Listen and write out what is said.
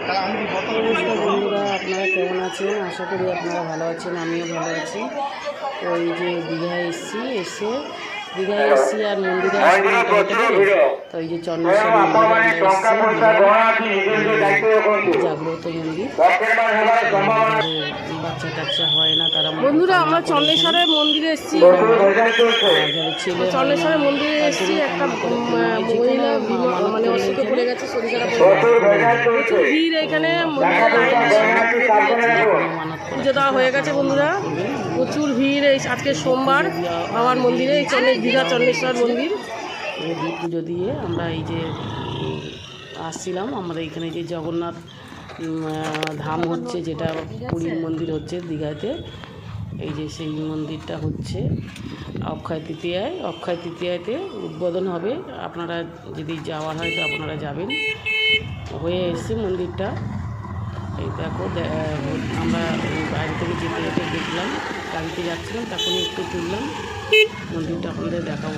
নমস্কার বন্ধুরা, আপনারা কেমন আছেন? আশা করি আপনারা ভালো আছেন, আমিও ভালো আছি। তো এই যে দীঘায় এসে আর মন্দিরে আসলে হতে পারে। তো এই যে চন্দ্রেশ্বর মন্দিরে আমরা এসেছি, জাগ্রত মন্দির। বাচ্চা টাচ্চা হয় না, তারা বন্ধুরা আমরা চন্দ্রেশ্বরের মন্দিরে এসেছি। চন্দ্রেশ্বরের মন্দিরে এসেছি, একটা মহিলা মানে অসুখে পড়ে গেছে, শরীর খারাপ হয়ে গেছে, প্রচুর ভিড় এখানে। পুজো দেওয়া হয়ে গেছে বন্ধুরা, প্রচুর ভিড়। এই আজকে সোমবার বাবার মন্দিরে, এই দীঘা চন্দ্রেশ্বর মন্দির। দীপ পুজো দিয়ে আমরা এই যে আসছিলাম। আমরা এখানে যে জগন্নাথ ধাম হচ্ছে, যেটা পুরীর মন্দির হচ্ছে দীঘাতে, এই যে সেই মন্দিরটা হচ্ছে অক্ষয় তৃতীয়াতে উদ্বোধন হবে। আপনারা যদি যাওয়ার হয় তো আপনারা যাবেন। হয়ে এসছে মন্দিরটা। এই দেখো, আমরা বাইরে থেকে যেতে যেতে দেখলাম, গাড়িতে যাচ্ছিলাম, তখনই একটু তুললাম মন্দিরটা, আপনাদের দেখাবো।